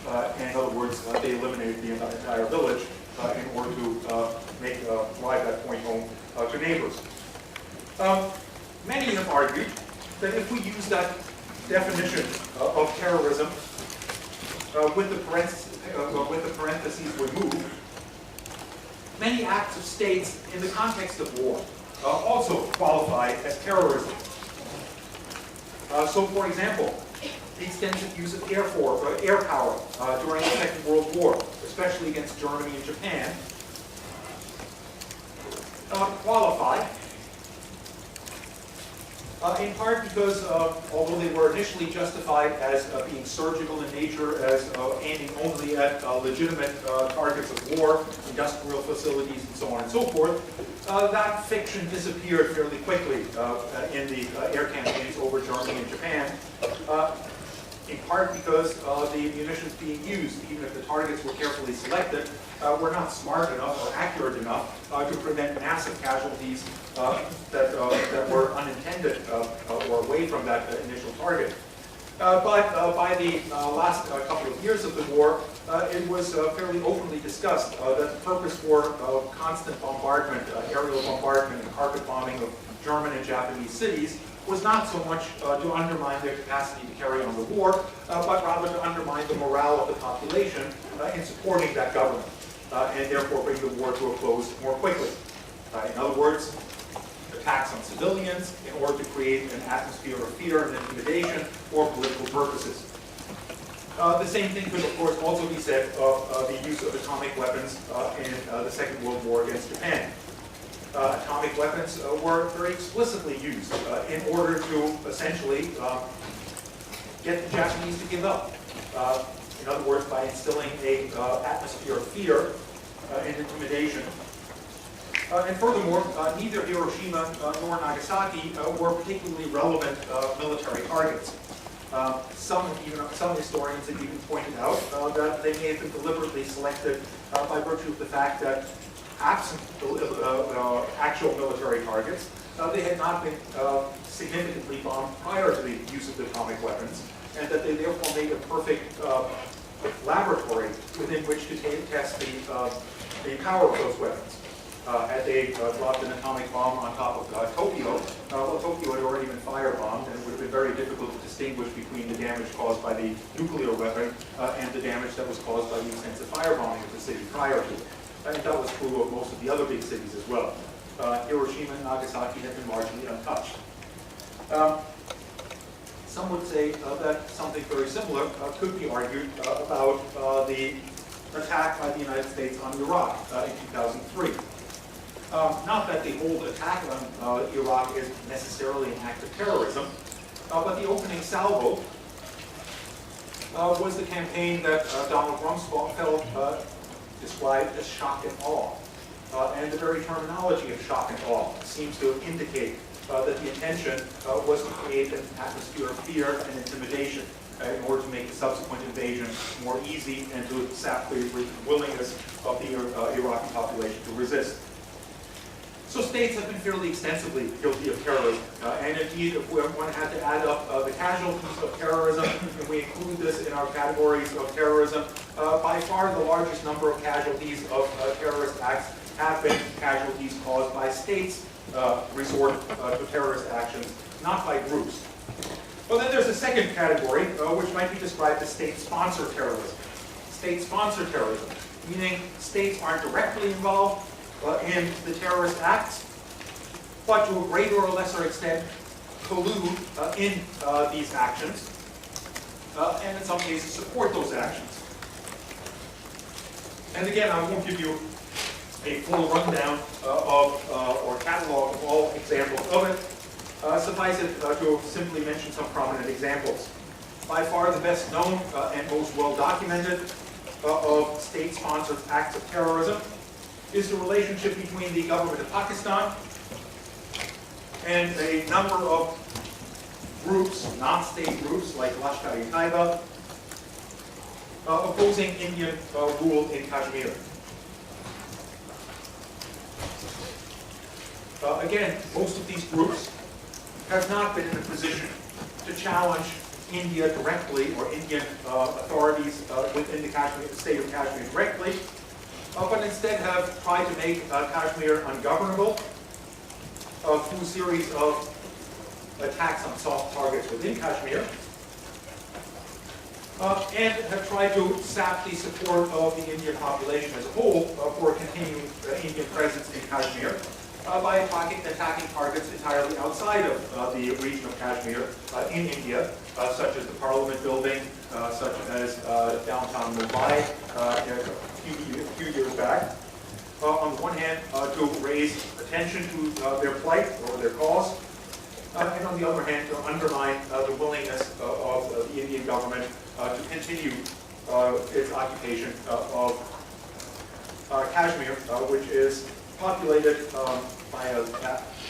In other words, they eliminated the entire village in order to drive that point home to neighbors. Many have argued that if we use that definition of terrorism with the parentheses removed, many acts of states in the context of war also qualify as terrorism. So, for example, the extensive use of air power during the Second World War, especially against Germany and Japan, qualify in part because although they were initially justified as being surgical in nature, as aiming only at legitimate targets of war, industrial facilities, and so on and so forth, that fiction disappeared fairly quickly in the air campaigns over Germany and Japan, in part because the munitions being used, even if the targets were carefully selected, were not smart enough or accurate enough to prevent massive casualties that were unintended or away from that initial target. But by the last couple of years of the war, it was fairly openly discussed that the purpose for constant bombardment, aerial bombardment and carpet bombing of German and Japanese cities was not so much to undermine their capacity to carry on the war, but rather to undermine the morale of the population in supporting that government, and therefore bring the war to a close more quickly. In other words, attacks on civilians in order to create an atmosphere of fear and intimidation for political purposes. The same thing could, of course, also be said of the use of atomic weapons in the Second World War against Japan. Atomic weapons were very explicitly used in order to essentially get the Japanese to give up. In other words, by instilling an atmosphere of fear and intimidation. And furthermore, neither Hiroshima nor Nagasaki were particularly relevant military targets. Some historians have even pointed out that they may have been deliberately selected by virtue of the fact that absent actual military targets, they had not been significantly bombed prior to the use of the atomic weapons, and that they therefore made a perfect laboratory within which to test the power of those weapons. Had they dropped an atomic bomb on top of Tokyo, well, Tokyo had already been firebombed, and it would have been very difficult to distinguish between the damage caused by the nuclear weapon and the damage that was caused by the extensive firebombing of the city prior to it. And that was true of most of the other big cities as well. Hiroshima and Nagasaki had been largely untouched. Some would say that something very similar could be argued about the attack by the United States on Iraq in 2003. Not that the whole attack on Iraq is necessarily an act of terrorism, but the opening salvo was the campaign that Donald Rumsfeld described as shock and awe. And the very terminology of shock and awe seems to indicate that the intention was to create an atmosphere of fear and intimidation in order to make the subsequent invasion more easy and to sap the willingness of the Iraqi population to resist. So states have been fairly extensively guilty of terrorism. And indeed, if one had to add up the casualties of terrorism, and we include this in our categories of terrorism, by far the largest number of casualties of terrorist acts have been casualties caused by states resort to terrorist actions, not by groups. Well, then there's a second category, which might be described as state-sponsored terrorism. State-sponsored terrorism, meaning states aren't directly involved in the terrorist acts, but to a greater or lesser extent collude in these actions, and in some cases support those actions. And again, I won't give you a full rundown or catalog of all examples of it. Suffice it to simply mention some prominent examples. By far the best known and most well documented of state-sponsored acts of terrorism is the relationship between the government of Pakistan and a number of groups, non-state groups like Lashkar-e-Taiba, opposing Indian rule in Kashmir. Again, most of these groups have not been in a position to challenge India directly or Indian authorities with within the state of Kashmir directly, but instead have tried to make Kashmir ungovernable through a series of attacks on soft targets within Kashmir, and have tried to sap the support of the Indian population as a whole for a continuing Indian presence in Kashmir by attacking targets entirely outside of the region of Kashmir in India, such as the Parliament building, such as downtown Mumbai a few years back. On the one hand, to raise attention to their plight or their cause, and on the other hand, to undermine the willingness of the Indian government to continue its occupation of Kashmir, which is populated by a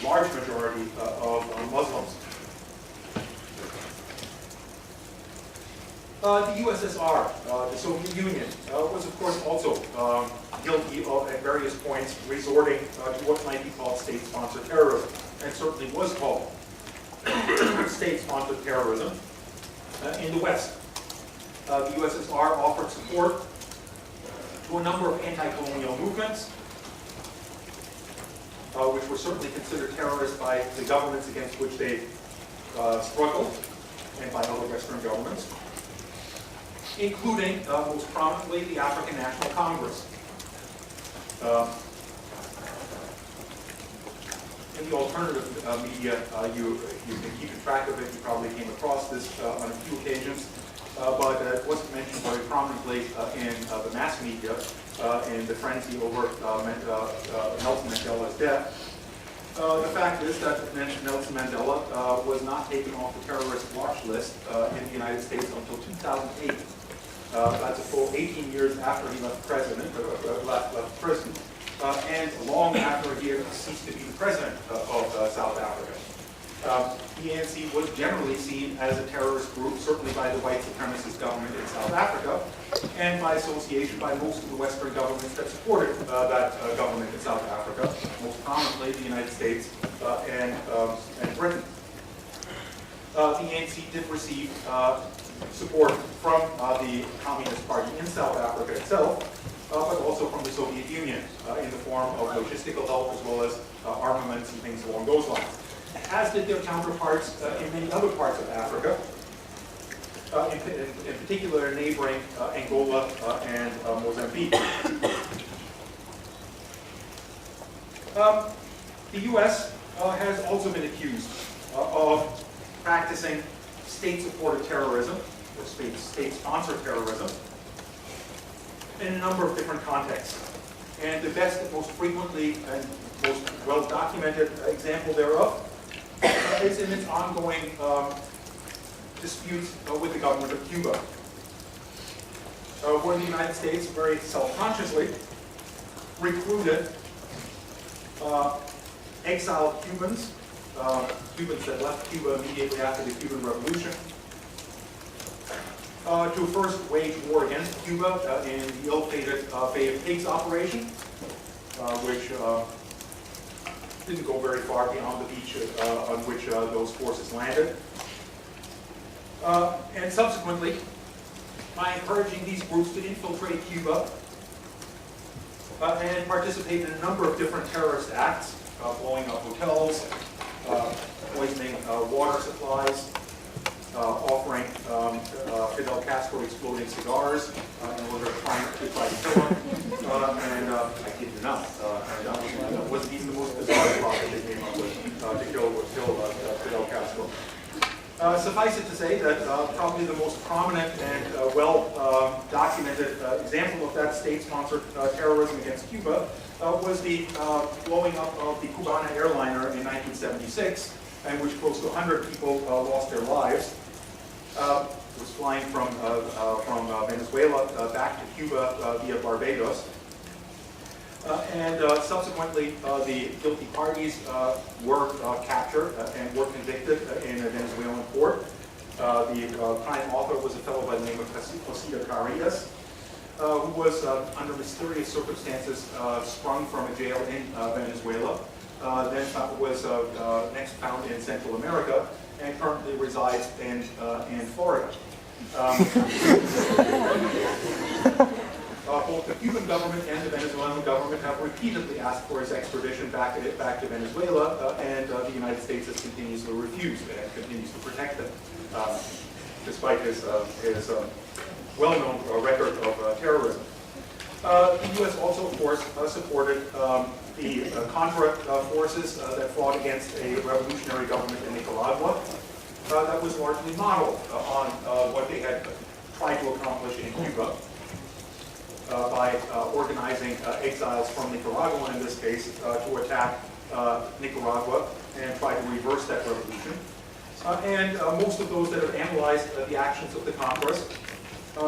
large majority of Muslims. The USSR, the Soviet Union, was of course also guilty of, at various points, resorting to what might be called state-sponsored terrorism, and certainly was called state-sponsored terrorism in the West. The USSR offered support to a number of anti-colonial movements, which were certainly considered terrorist by the governments against which they struggled, and by other Western governments, including, most prominently, the African National Congress. In the alternative media, you've been keeping track of it. You probably came across this on a few occasions, but it wasn't mentioned very prominently in the mass media in the frenzy over Nelson Mandela's death. The fact is that Nelson Mandela was not taken off the terrorist watch list in the United States until 2008. That's a full 18 years after he left left prison, and long after he had ceased to be the president of South Africa. The ANC was generally seen as a terrorist group, certainly by the white supremacist government in South Africa, and by association by most of the Western governments that supported that government in South Africa, most prominently the United States and Britain. The ANC did receive support from the Communist Party in South Africa itself, but also from the Soviet Union in the form of logistical help as well as armaments and things along those lines, as did their counterparts in many other parts of Africa, in particular neighboring Angola and Mozambique. The U.S. has also been accused of practicing state-supported terrorism, or state-sponsored terrorism, in a number of different contexts. And the best and most frequently and most well-documented example thereof is in its ongoing disputes with the government of Cuba, where the United States very self-consciously recruited exiled Cubans, Cubans that left Cuba immediately after the Cuban Revolution, to first wage war against Cuba in the ill-fated Bay of Pigs operation, which didn't go very far beyond the beach on which those forces landed. And subsequently, by encouraging these groups to infiltrate Cuba and participate in a number of different terrorist acts, blowing up hotels, poisoning water supplies, offering Fidel Castro exploding cigars in order to try to kill him. And I kid you not, that wasn't even the most bizarre plot that they came up with to kill Fidel Castro. Suffice it to say that probably the most prominent and well-documented example of that state-sponsored terrorism against Cuba was the blowing up of the Cubana airliner in 1976, in which close to 100 people lost their lives. It was flying from Venezuela back to Cuba via Barbados. And subsequently, the guilty parties were captured and were convicted in a Venezuelan court. The crime author was a fellow by the name of José Carias, who was, under mysterious circumstances, sprung from a jail in Venezuela, then was next found in Central America, and currently resides in Florida. Both the Cuban government and the Venezuelan government have repeatedly asked for his extradition back to Venezuela, and the United States has continuously refused and continues to protect them, despite his well-known record of terrorism. The U.S. also, of course, supported the Contra forces that fought against a revolutionary government in Nicaragua that was largely modeled on what they had tried to accomplish in Cuba by organizing exiles from Nicaragua, in this case, to attack Nicaragua and try to reverse that revolution. And most of those that have analyzed the actions of the Contras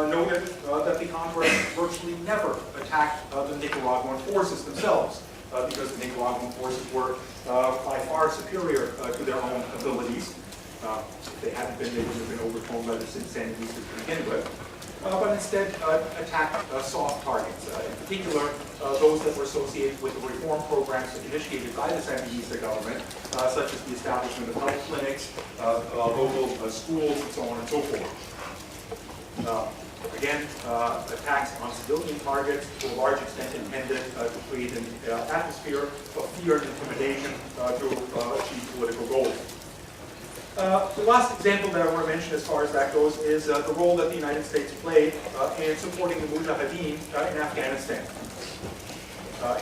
noted that the Contras virtually never attacked the Nicaraguan forces themselves, because the Nicaraguan forces were by far superior to their own abilities. If they hadn't been, they would have been overthrown by the Sandinistas to begin with. But instead attacked soft targets, in particular those that were associated with the reform programs initiated by the Sandinista government, such as the establishment of health clinics, local schools, and so on and so forth. Again, attacks on civilian targets to a large extent intended to create an atmosphere of fear and intimidation to achieve political goals. The last example that I want to mention as far as that goes is the role that the United States played in supporting the Mujahideen in Afghanistan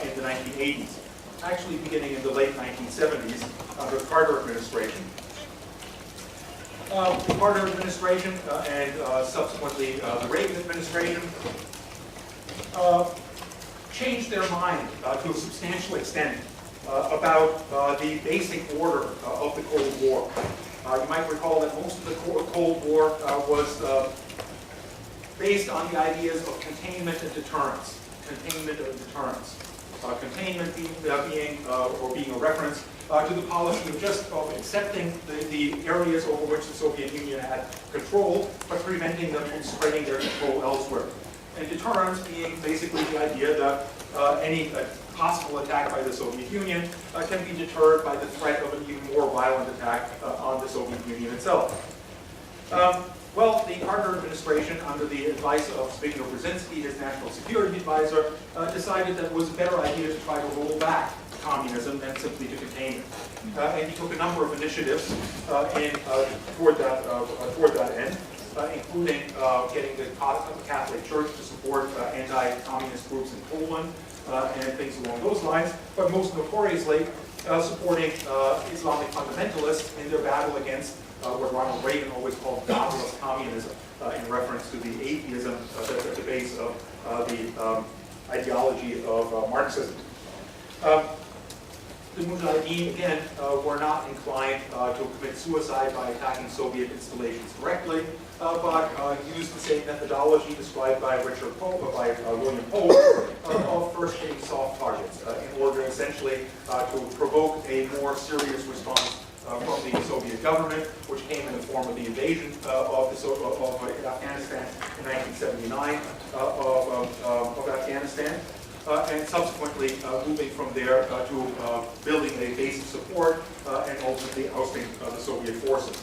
in the 1980s, actually beginning in the late 1970s under the Carter administration. The Carter administration and subsequently the Reagan administration changed their mind to a substantial extent about the basic order of the Cold War. You might recall that most of the Cold War was based on the ideas of containment and deterrence. Containment and deterrence. Containment being a reference to the policy of just accepting the areas over which the Soviet Union had control, but preventing them from spreading their control elsewhere. And deterrence being basically the idea that any possible attack by the Soviet Union can be deterred by the threat of an even more violent attack on the Soviet Union itself. Well, the Carter administration, under the advice of Zbigniew Brzezinski, his national security advisor, decided that it was a better idea to try to roll back communism than simply to contain it. And he took a number of initiatives toward that end, including getting the Catholic Church to support anti-communist groups in Poland and things along those lines, but most notoriously supporting Islamic fundamentalists in their battle against what Ronald Reagan always called godless communism, in reference to the atheism that's at the base of the ideology of Marxism. The Mujahideen, again, were not inclined to commit suicide by attacking Soviet installations directly, but used the same methodology described by William Pope of first hitting soft targets in order essentially to provoke a more serious response from the Soviet government, which came in the form of the invasion of Afghanistan in 1979 of Afghanistan. And subsequently moving from there to building a base of support and ultimately ousting the Soviet forces.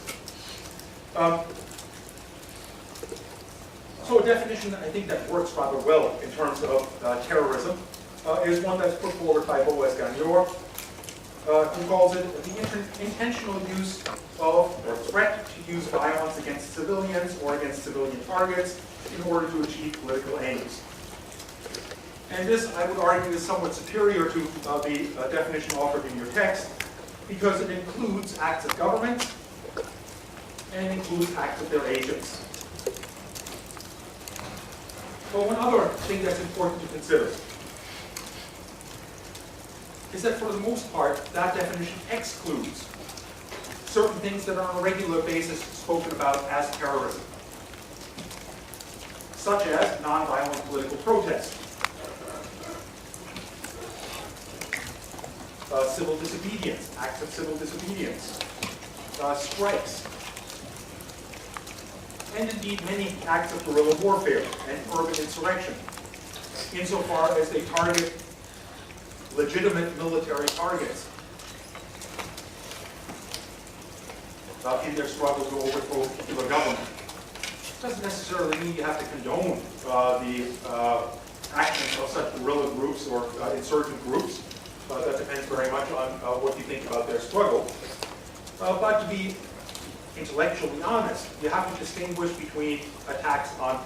So a definition that I think that works rather well in terms of terrorism is one that's put forward by Boaz Gagnon, who calls it the intentional use of or threat to use violence against civilians or against civilian targets in order to achieve political aims. And this, I would argue, is somewhat superior to the definition offered in your text, because it includes acts of government and includes acts of their agents. But one other thing that's important to consider is that for the most part, that definition excludes certain things that are on a regular basis spoken about as terrorism, such as nonviolent political protest, civil disobedience, acts of civil disobedience, strikes, and indeed many acts of guerrilla warfare and urban insurrection, insofar as they target legitimate military targets in their struggle to overthrow a particular government. doesn't necessarily mean you have to condone the actions of such guerrilla groups or insurgent groups. That depends very much on what you think about their struggle. But to be intellectually honest, you have to distinguish between attacks on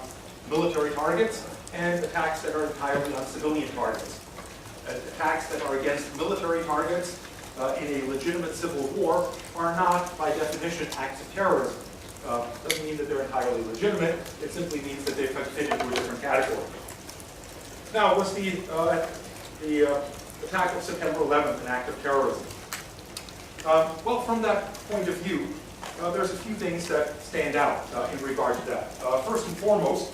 military targets and attacks that are entirely on civilian targets. Attacks that are against military targets in a legitimate civil war are not, by definition, acts of terrorism. Doesn't mean that they're entirely legitimate. It simply means that they fit into a different category. Now, was the attack of September 11th an act of terrorism? Well, from that point of view, there's a few things that stand out in regard to that. First and foremost,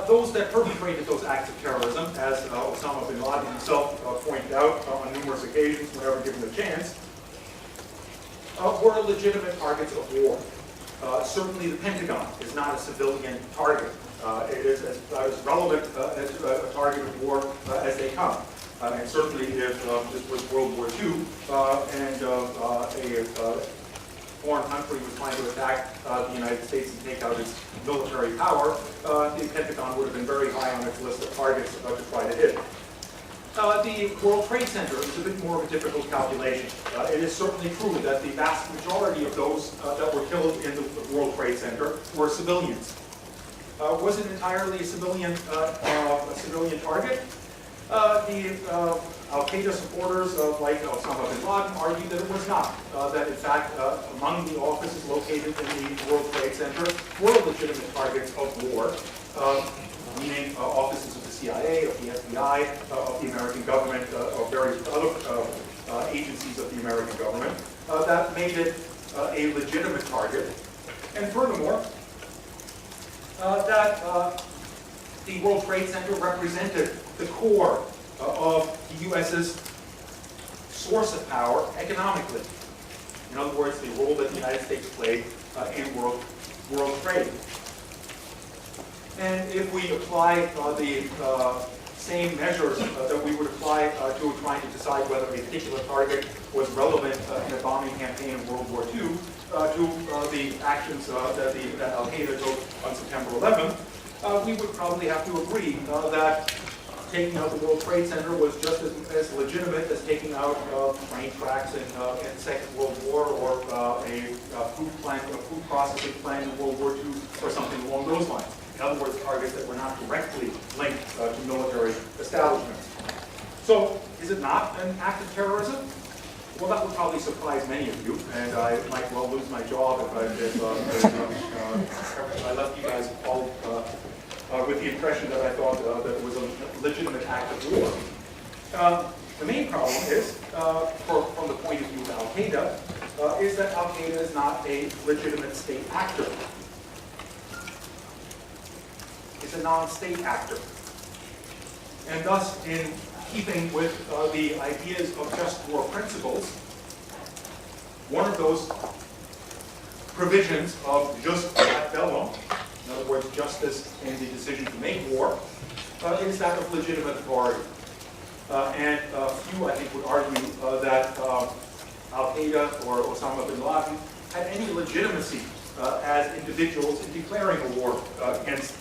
those that perpetrated those acts of terrorism, as Osama bin Laden himself pointed out on numerous occasions whenever given the chance, were legitimate targets of war. Certainly the Pentagon is not a civilian target. It is as relevant as a target of war as they come. And certainly if this was World War II and a foreign country was trying to attack the United States and take out its military power, the Pentagon would have been very high on its list of targets to try to hit. The World Trade Center is a bit more of a difficult calculation. It is certainly true that the vast majority of those that were killed in the World Trade Center were civilians. Was it entirely a civilian target? The Al-Qaeda supporters like Osama bin Laden argued that it was not. That in fact, among the offices located in the World Trade Center were legitimate targets of war, meaning offices of the CIA, of the FBI, of the American government, of various other agencies of the American government. That made it a legitimate target. And furthermore, that the World Trade Center represented the core of the U.S.'s source of power economically. In other words, the role that the United States played in world trade. And if we apply the same measures that we would apply to trying to decide whether a particular target was relevant in a bombing campaign in World War II to the actions that Al-Qaeda took on September 11th, we would probably have to agree that taking out the World Trade Center was just as legitimate as taking out train tracks in the Second World War or a food processing plant in World War II or something along those lines. In other words, targets that were not directly linked to military establishments. So, is it not an act of terrorism? Well, that would probably surprise many of you, and I might well lose my job if I left you guys all with the impression that I thought that it was a legitimate act of war. The main problem is, from the point of view of Al-Qaeda, is that Al-Qaeda is not a legitimate state actor. It's a non-state actor. And thus, in keeping with the ideas of just war principles, one of those provisions of jus ad bellum, in other words, justice in the decision to make war, is that of legitimate authority. And few, I think, would argue that Al-Qaeda or Osama bin Laden had any legitimacy as individuals in declaring a war against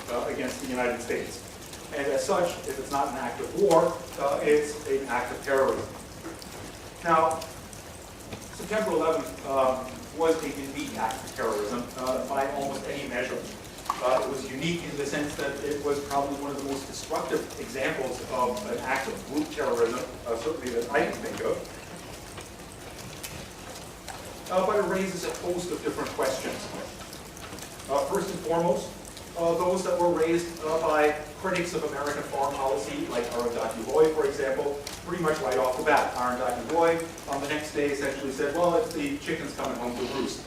the United States. And as such, if it's not an act of war, it's an act of terrorism. Now, September 11th was a unique act of terrorism by almost any measure. It was unique in the sense that it was probably one of the most destructive examples of an act of group terrorism, certainly that I can think of. But it raises a host of different questions. First and foremost, those that were raised by critics of American foreign policy, like Arundhati Roy, for example, pretty much right off the bat. Arundhati Roy, on the next day, essentially said, well, it's the chickens coming home to roost.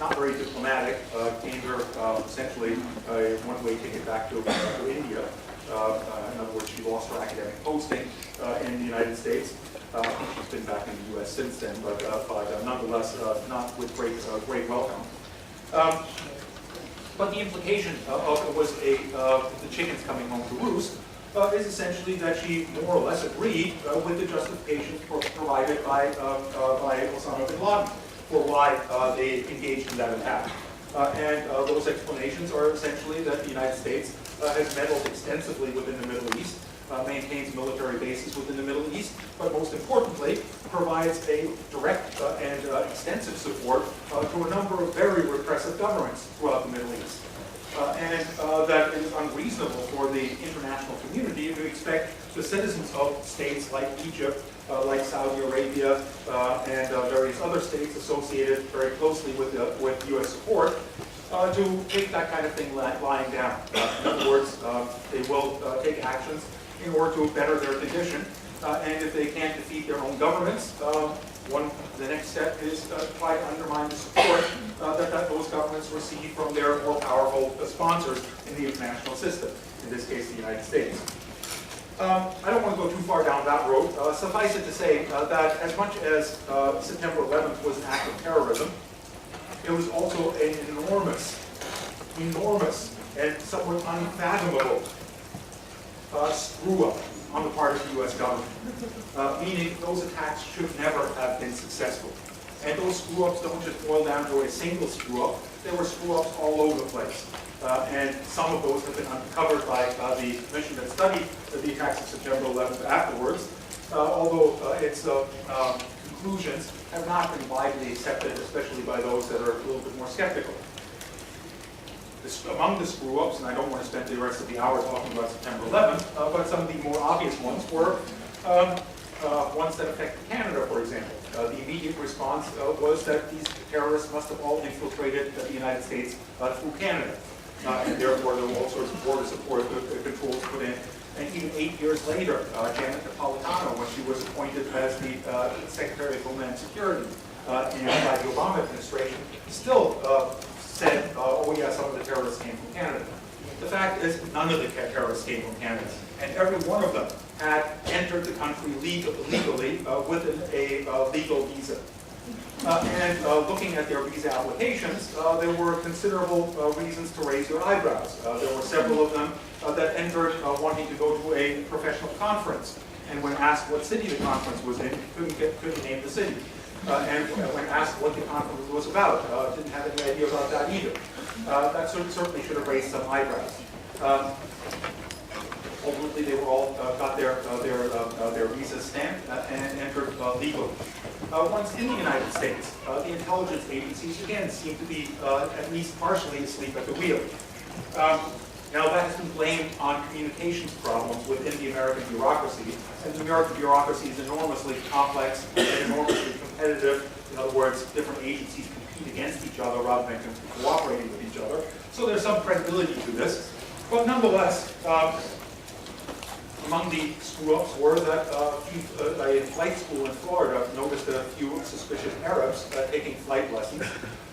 Not very diplomatic, gave her essentially a one-way ticket back to India. In other words, she lost her academic posting in the United States. I think she's been back in the U.S. since then, but nonetheless, not with great welcome. But the implication of it was the chickens coming home to roost is essentially that she more or less agreed with the justification provided by Osama bin Laden for why they engaged in that attack. And those explanations are essentially that the United States has meddled extensively within the Middle East, maintains military bases within the Middle East, but most importantly, provides a direct and extensive support to a number of very repressive governments throughout the Middle East. And that it is unreasonable for the international community to expect the citizens of states like Egypt, like Saudi Arabia, and various other states associated very closely with U.S. support, to take that kind of thing lying down. In other words, they will take actions in order to better their condition, and if they can't defeat their own governments, the next step is to try to undermine the support that those governments receive from their more powerful sponsors in the international system, in this case the United States. I don't want to go too far down that road. Suffice it to say that as much as September 11th was an act of terrorism, it was also an enormous, and somewhat unfathomable screw-up on the part of the U.S. government, meaning those attacks should never have been successful. And those screw-ups don't just boil down to a single screw-up, there were screw-ups all over the place. And some of those have been uncovered by the commission that studied the attacks of September 11th afterwards, although its conclusions have not been widely accepted, especially by those that are a little bit more skeptical. Among the screw-ups, and I don't want to spend the rest of the hour talking about September 11th, but some of the more obvious ones were ones that affected Canada, for example. The immediate response was that these terrorists must have all infiltrated the United States through Canada. And therefore, there were all sorts of border support controls put in. And even 8 years later, Janet Napolitano, when she was appointed as the Secretary of Homeland Security by the Obama administration, still said, oh yeah, some of the terrorists came from Canada. The fact is, none of the terrorists came from Canada. And every one of them had entered the country legally with a legal visa. And looking at their visa applications, there were considerable reasons to raise your eyebrows. There were several of them that entered wanting to go to a professional conference. And when asked what city the conference was in, couldn't name the city. And when asked what the conference was about, didn't have any idea about that either. That certainly should have raised some eyebrows. Ultimately, they were all got their visas stamped and entered legally. Once in the United States, the intelligence agencies again seem to be at least partially asleep at the wheel. Now that has been blamed on communications problems within the American bureaucracy, and the American bureaucracy is enormously complex and enormously competitive. In other words, different agencies compete against each other rather than cooperating with each other. So there's some credibility to this. But nonetheless, among the screw-ups were that a flight school in Florida noticed a few suspicious Arabs taking flight lessons.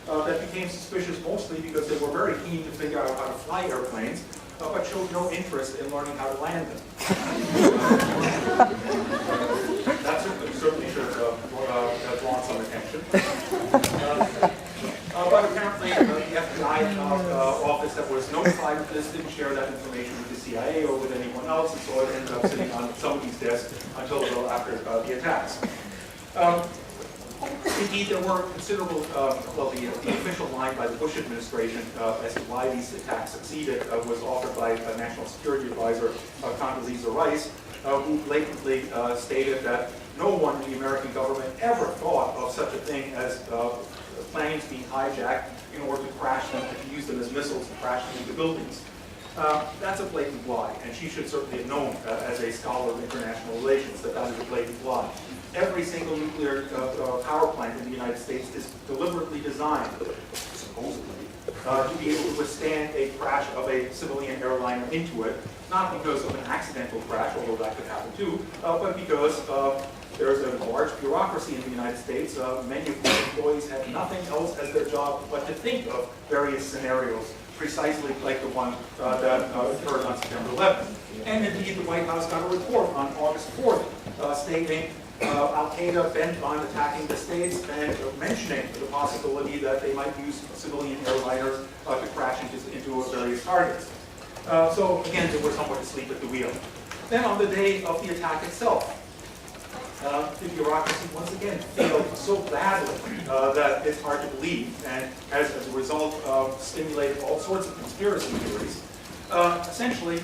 That became suspicious mostly because they were very keen to figure out how to fly airplanes, but showed no interest in learning how to land them. That certainly should have drawn some attention. But apparently the FBI office that was notified of this didn't share that information with the CIA or with anyone else, and so it ended up sitting on somebody's desk until a little after the attacks. Indeed, there were considerable, well, the official line by the Bush administration as to why these attacks succeeded was offered by National Security Advisor Condoleezza Rice, who blatantly stated that no one in the American government ever thought of such a thing as planes being hijacked in order to crash them and to use them as missiles to crash them into buildings. That's a blatant lie, and she should certainly have known as a scholar of international relations that that is a blatant lie. Every single nuclear power plant in the United States is deliberately designed, supposedly, to be able to withstand a crash of a civilian airliner into it, not because of an accidental crash, although that could happen too, but because there's a large bureaucracy in the United States. Many of these employees have nothing else as their job but to think of various scenarios, precisely like the one that occurred on September 11th. And indeed, the White House got a report on August 4th stating Al-Qaeda bent on attacking the States and mentioning the possibility that they might use civilian airliners to crash into various targets. So again, they were somewhat asleep at the wheel. Then on the day of the attack itself, the bureaucracy once again failed so badly that it's hard to believe, and has, as a result, stimulated all sorts of conspiracy theories. Essentially,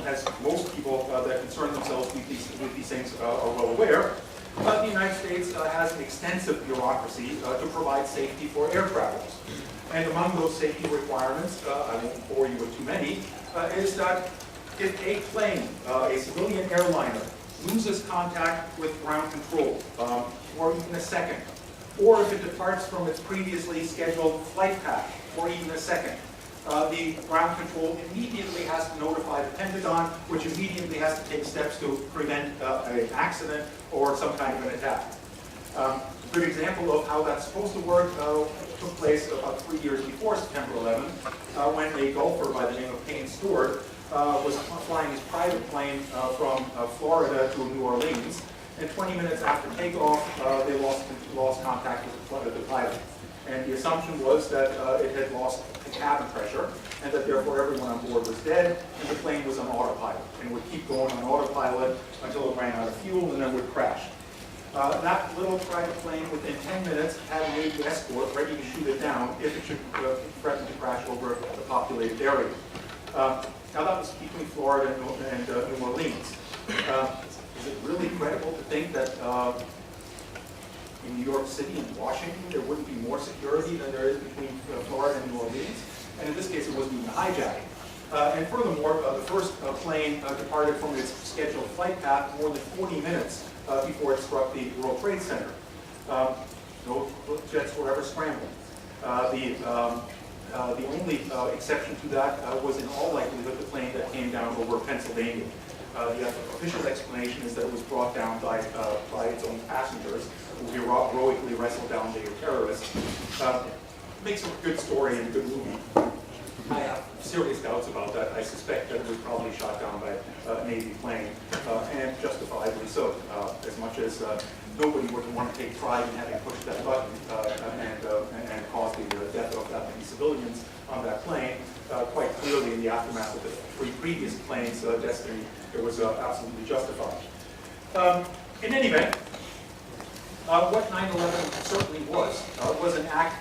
as most people that concern themselves with these things are well aware, the United States has an extensive bureaucracy to provide safety for air travelers. And among those safety requirements, I won't bore you with too many, is that if a plane, a civilian airliner, loses contact with ground control for even a second, or if it departs from its previously scheduled flight path for even a second, the ground control immediately has to notify the Pentagon, which immediately has to take steps to prevent an accident or some kind of an attack. A good example of how that's supposed to work took place about 3 years before September 11, when a golfer by the name of Payne Stewart was flying his private plane from Florida to New Orleans, and 20 minutes after takeoff, they lost contact with the pilot. And the assumption was that it had lost the cabin pressure, and that therefore everyone on board was dead, and the plane was on autopilot, and would keep going on autopilot until it ran out of fuel, and then would crash. That little private plane, within 10 minutes, had a Navy escort ready to shoot it down if it should threaten to crash over a populated area. Now that was between Florida and New Orleans. Is it really credible to think that in New York City and Washington there wouldn't be more security than there is between Florida and New Orleans? And in this case it wasn't even a hijacking. And furthermore, the first plane departed from its scheduled flight path more than 40 minutes before it struck the World Trade Center. No jets were ever scrambling. The only exception to that was in all likelihood the plane that came down over Pennsylvania. The official explanation is that it was brought down by its own passengers, who heroically wrestled down the terrorists. Makes a good story and a good movie. I have serious doubts about that. I suspect that it was probably shot down by a Navy plane, and justifiably so, as much as nobody would want to take pride in having pushed that button and caused the death of that many civilians on that plane. Quite clearly, in the aftermath of the 3 previous planes' destiny, it was absolutely justified. In any event, what 9/11 certainly was an act